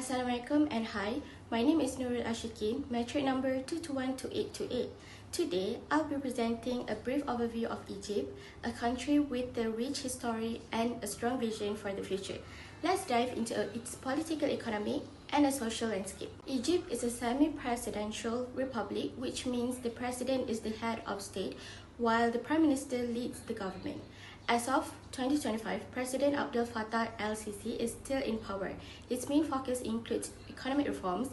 Assalamualaikum and hi, my name is Nurul Ashikin, metric number 2212828. Today, I'll be presenting a brief overview of Egypt, a country with a rich history and a strong vision for the future. Let's dive into its political, economic, and a social landscape. Egypt is a semi-presidential republic, which means the president is the head of state, while the prime minister leads the government. As of 2025, President Abdel Fattah el-Sisi is still in power. His main focus includes economic reforms,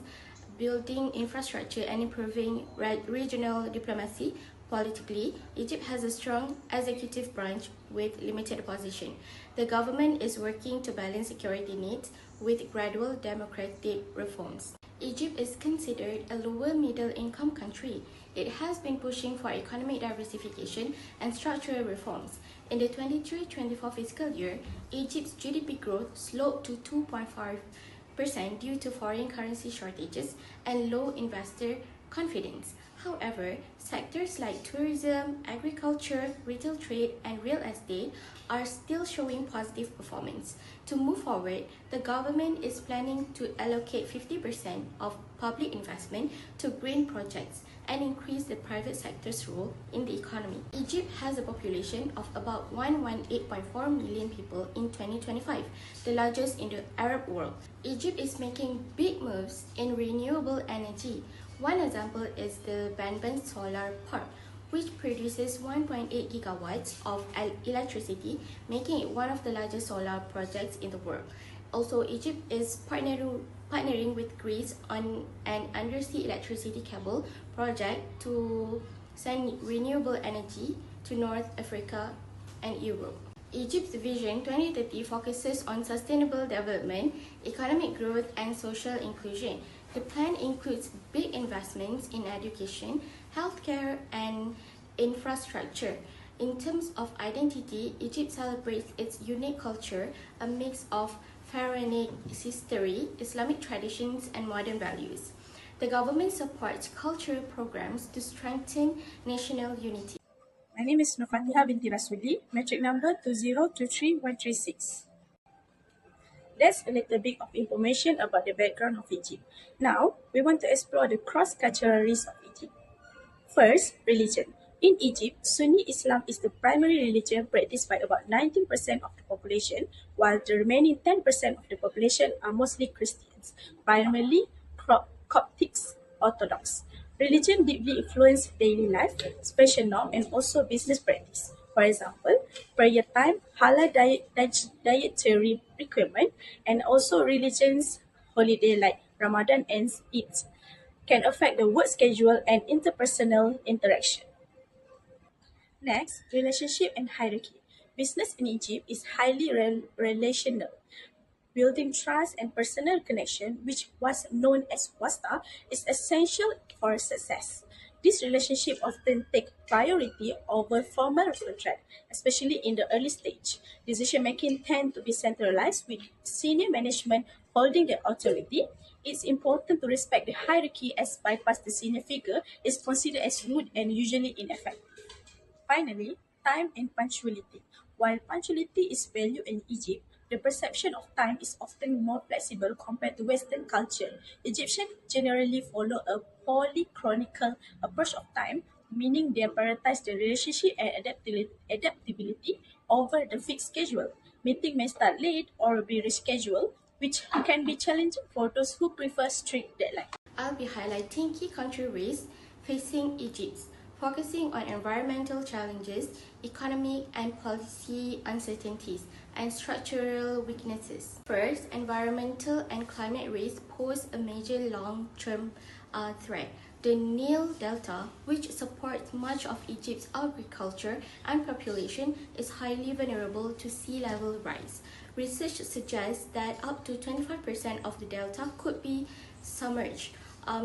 building infrastructure, and improving regional diplomacy. Politically, Egypt has a strong executive branch with limited opposition. The government is working to balance security needs with gradual democratic reforms. Egypt is considered a lower middle income country. It has been pushing for economic diversification and structural reforms. In the 23-24 fiscal year, Egypt's GDP growth slowed to 2.5% due to foreign currency shortages and low investor confidence. However, sectors like tourism, agriculture, retail trade, and real estate are still showing positive performance. To move forward, the government is planning to allocate 50% of public investment to green projects and increase the private sector's role in the economy. Egypt has a population of about 118.4 million people in 2025, the largest in the Arab world. Egypt is making big moves in renewable energy. One example is the Banban Solar Park, which produces 1.8 gigawatts of electricity, making it one of the largest solar projects in the world. Also, Egypt is partnering with Greece on an undersea electricity cable project to send renewable energy to North Africa and Europe. Egypt's Vision 2030 focuses on sustainable development, economic growth, and social inclusion. The plan includes big investments in education, healthcare, and infrastructure. In terms of identity, Egypt celebrates its unique culture, a mix of pharaonic history, Islamic traditions, and modern values. The government supports cultural programs to strengthen national unity. My name is Nufatiha binti Rasuli, metric number 2023136. That's a little bit of information about the background of Egypt. Now, we want to explore the cross-culturalism of Egypt. First, religion. In Egypt, Sunni Islam is the primary religion practiced by about 19% of the population, while the remaining 10% of the population are mostly Christians, primarily Coptics Orthodox. Religion deeply influences daily life, social norm, and also business practice. For example, prayer time, halal dietary requirement, and also religion's holiday like Ramadan and Eid can affect the work schedule and interpersonal interaction. Next, relationship and hierarchy. Business in Egypt is highly relational. Building trust and personal connection, which was known as wasta, is essential for success. This relationship often take priority over formal contract, especially in the early stage. Decision-making tend to be centralized with senior management holding the authority. It's important to respect the hierarchy as bypass the senior figure is considered as rude and usually ineffective. Finally, time and punctuality. While punctuality is valued in Egypt, the perception of time is often more flexible compared to Western culture. Egyptians generally follow a polychronical approach of time, meaning they prioritize the relationship and adaptability over the fixed schedule. Meeting may start late or be rescheduled, which can be challenging for those who prefer strict deadlines. I'll be highlighting key country risks facing Egypt, focusing on environmental challenges, economic and policy uncertainties, and structural weaknesses. First, environmental and climate risks pose a major long-term threat. The Nile Delta, which supports much of Egypt's agriculture and population, is highly vulnerable to sea level rise. Research suggests that up to 25% of the delta could be submerged,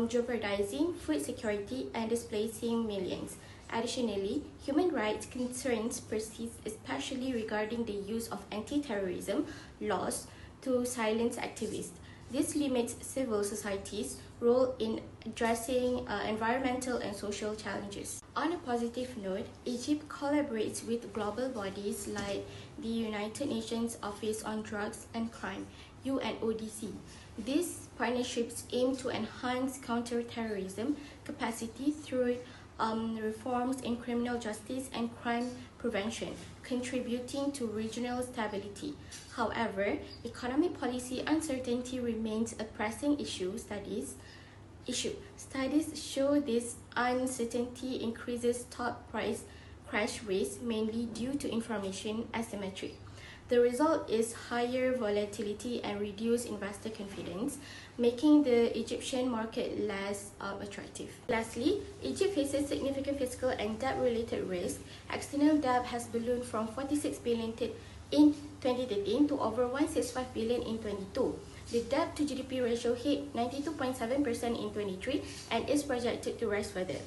jeopardizing food security and displacing millions. Additionally, human rights concerns persist, especially regarding the use of anti-terrorism laws to silence activists. This limits civil society's role in addressing environmental and social challenges. On a positive note, Egypt collaborates with global bodies like the United Nations Office on Drugs and Crime, UNODC. This Partnerships aim to enhance counter-terrorism capacity through reforms in criminal justice and crime prevention, contributing to regional stability. However, economic policy uncertainty remains a pressing issue. Studies show this uncertainty increases stock price crash risk mainly due to information asymmetry. The result is higher volatility and reduced investor confidence, making the Egyptian market less attractive. Lastly, Egypt faces significant fiscal and debt-related risk. External debt has ballooned from 46 billion in 2013 to over 165 billion in 2022. The debt to GDP ratio hit 92.7% in 2023 and is projected to rise further.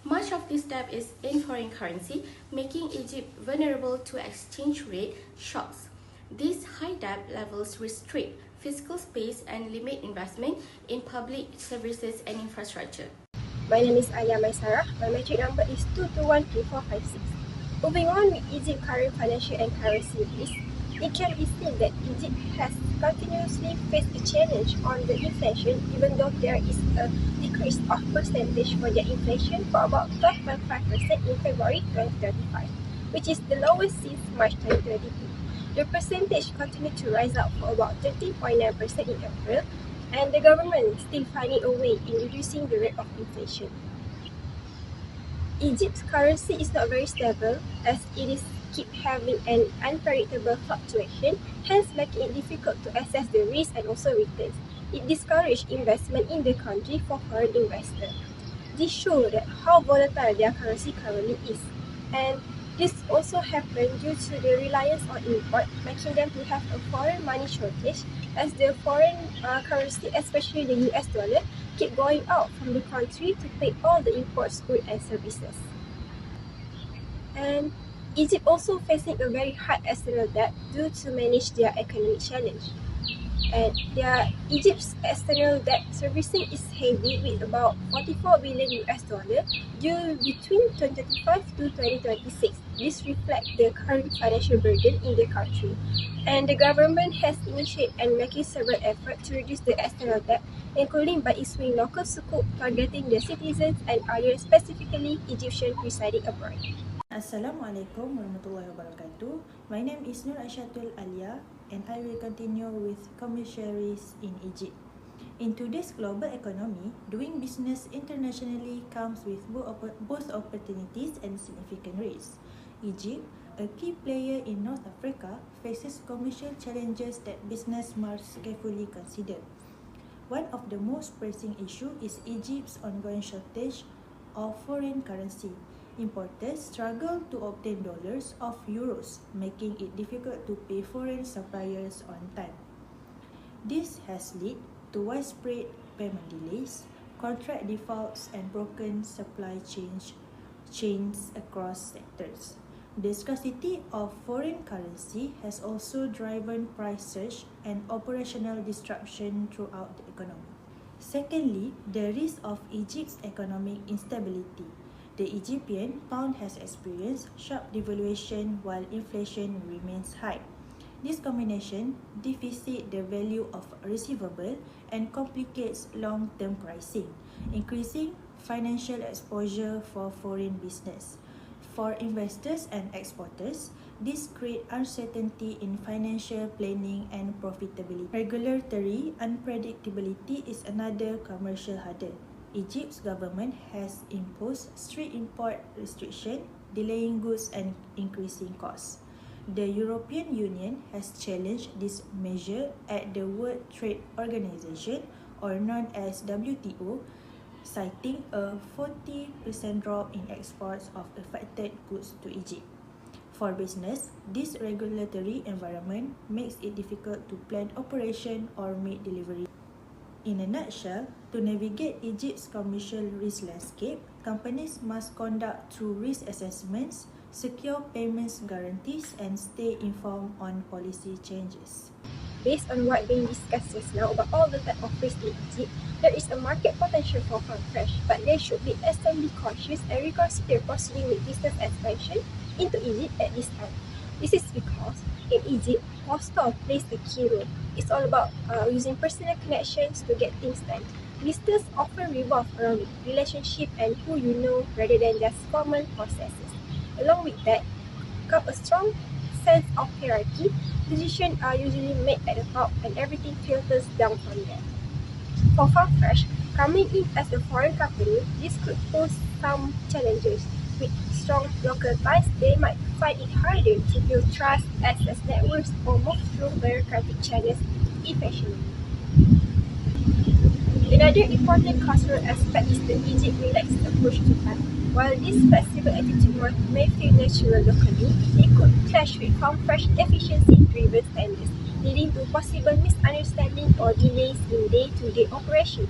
Much of this debt is in foreign currency, making Egypt vulnerable to exchange rate shocks. These high debt levels restrict fiscal space and limit investment in public services and infrastructure. My name is Alia Maisarah. My metric number is 2213456. Moving on with Egypt's current financial and currency risk, it can be seen that Egypt has continuously faced a challenge on the inflation, even though there is a decrease of percentage for their inflation for about 12.5% in February 2035, which is the lowest since March 2022. The percentage continued to rise up for about 13.9% in April, and the government is still finding a way in reducing the rate of inflation. Egypt's currency is not very stable as it is keep having an unpredictable fluctuation, hence making it difficult to assess the risk and also returns. It discourages investment in the country for foreign investors. This shows that how volatile their currency currently is, and this also happened due to the reliance on import, making them to have a foreign money shortage as the foreign currency, especially the US dollar, keep going out from the country to pay all the imports, goods and services. And Egypt also facing a very high external debt due to manage their economic challenge. And Egypt's external debt servicing is heavy with about 44 billion US dollar due between 2025 to 2026. This reflects the current financial burden in the country. And the government has initiated and making several efforts to reduce the external debt, including by issuing local sukuk targeting the citizens and others, specifically Egyptians residing abroad. Assalamualaikum warahmatullahi wabarakatuh. My name is Nur Aishatul Alia and I will continue with commercial risk in Egypt. In today's global economy, doing business internationally comes with both opportunities and significant risks. Egypt, a key player in North Africa, faces commercial challenges that business must carefully consider. One of the most pressing issues is Egypt's ongoing shortage of foreign currency. Importers struggle to obtain dollars or euros, making it difficult to pay foreign suppliers on time. This has led to widespread payment delays, contract defaults, and broken supply chains across sectors. The scarcity of foreign currency has also driven price surge and operational disruption throughout the economy. Secondly, the risk of Egypt's economic instability. The Egyptian pound has experienced sharp devaluation while inflation remains high. This combination deficits the value of receivable and complicates long-term pricing, increasing financial exposure for foreign business. For investors and exporters, this creates uncertainty in financial planning and profitability. Regulatory unpredictability is another commercial hurdle. Egypt's government has imposed strict import restrictions, delaying goods and increasing costs. The European Union has challenged this measure at the World Trade Organization, or known as WTO, citing a 40% drop in exports of affected goods to Egypt. For business, this regulatory environment makes it difficult to plan operation or meet delivery. In a nutshell, to navigate Egypt's commercial risk landscape, companies must conduct thorough risk assessments, secure payments guarantees, and stay informed on policy changes. Based on what being discussed just now about all the type of risk in Egypt, there is a market potential for farm fresh, but they should be extremely cautious and reconsider proceeding with business expansion into Egypt at this time. This is because In Egypt, postal plays a key role. It's all about using personal connections to get things done. Business often revolve around relationship and who you know rather than just formal processes. Along with that, come a strong sense of hierarchy. Decisions are usually made at the top and everything filters down from there. For Farfetch, coming in as a foreign company, this could pose some challenges. With strong local ties, they might find it harder to build trust, access networks, or move through bureaucratic channels efficiently. Another important cultural aspect is the Egypt relaxed approach to time. While this flexible attitude may feel natural locally, it could clash with Farfetch's efficiency-driven standards, leading to possible misunderstanding or delays in day-to-day operations.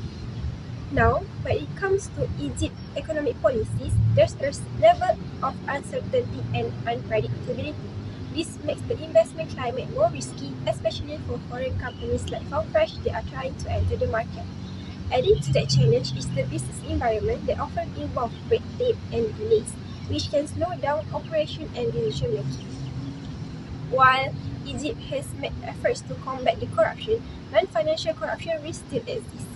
Now, when it comes to Egypt's economic policies, there's a level of uncertainty and unpredictability. This makes the investment climate more risky, especially for foreign companies like Farfetch that are trying to enter the market. Adding to that challenge is the business environment that often involves red tape and delays, which can slow down operation and decision making. While Egypt has made efforts to combat the corruption, non-financial corruption risks still exist.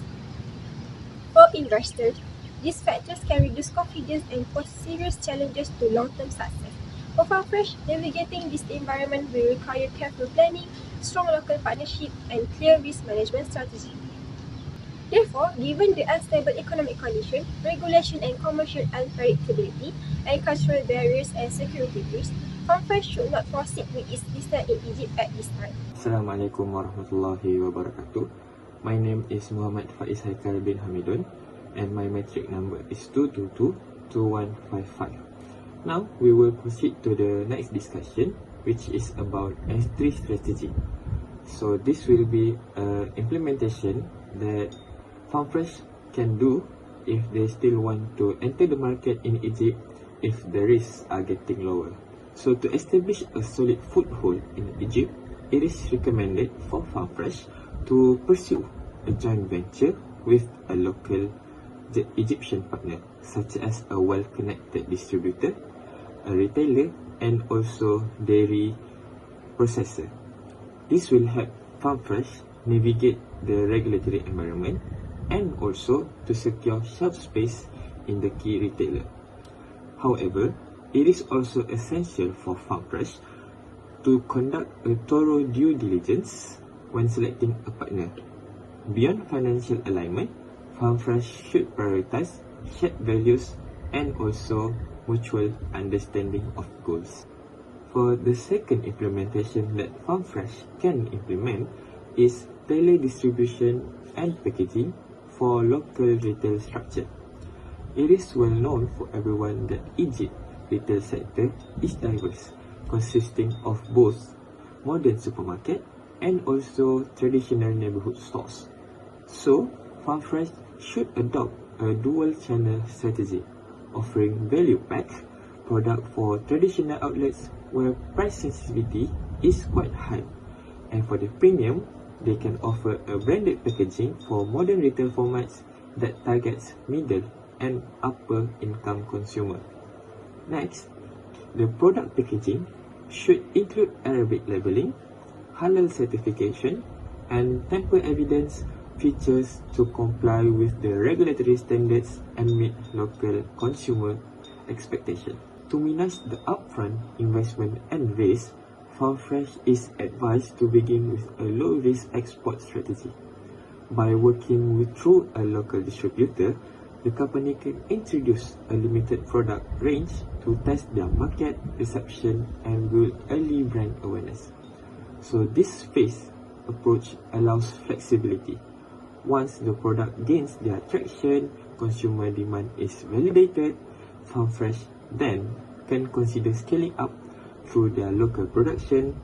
For investors, these factors can reduce confidence and pose serious challenges to long-term success. For Farfetch, navigating this environment will require careful planning, strong local partnership, and clear risk management strategy. Therefore, given the unstable economic condition, regulation and commercial unpredictability, and cultural barriers and security risks, Farfetch should not proceed with its business in Egypt at this time. Assalamualaikum warahmatullahi wabarakatuh. My name is Muhammad Faiz Haikal bin Hamidun and my metric number is 222-2155. Now we will proceed to the next discussion, which is about entry strategy. So this will be an implementation that Farfetch can do if they still want to enter the market in Egypt if the risks are getting lower. So to establish a solid foothold in Egypt, it is recommended for Farfetch to pursue a joint venture with a local Egyptian partner, such as a well-connected distributor, a retailer, and also dairy processor. This will help Farfetch navigate the regulatory environment and also to secure shelf space in the key retailer. However, it is also essential for Farfetch to conduct a thorough due diligence when selecting a partner. Beyond financial alignment, Farfetch should prioritize shared values and also mutual understanding of goals. For the second implementation that Farfetch can implement is tailor distribution and packaging for local retail structure. It is well known for everyone that Egypt retail sector is diverse, consisting of both modern supermarket and also traditional neighborhood stores. So, Farfetch should adopt a dual channel strategy, offering value pack product for traditional outlets where price sensitivity is quite high, and for the premium, they can offer a branded packaging for modern retail formats that targets middle and upper income consumer. Next, the product packaging should include Arabic labeling, halal certification, and tamper evidence features to comply with the regulatory standards and meet local consumer expectations. To minimize the upfront investment and risk, Farfetch is advised to begin with a low-risk export strategy. By working through a local distributor, the company can introduce a limited product range to test their market reception and build early brand awareness. So this phased approach allows flexibility. Once the product gains their traction, consumer demand is validated, Farfetch then can consider scaling up through their local production,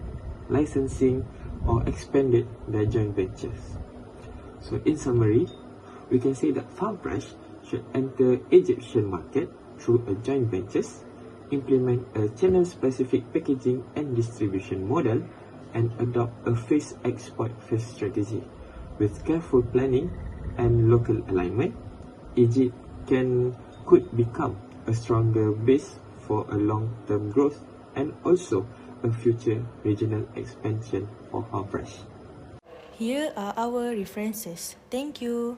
licensing, or expanded their joint ventures. So in summary, we can say that Farfetch should enter Egyptian market through a joint ventures, implement a channel-specific packaging and distribution model, and adopt a phased export phase strategy. With careful planning and local alignment, Egypt could become a stronger base for a long-term growth and also a future regional expansion for Farm Fresh. Here are our references. Thank you.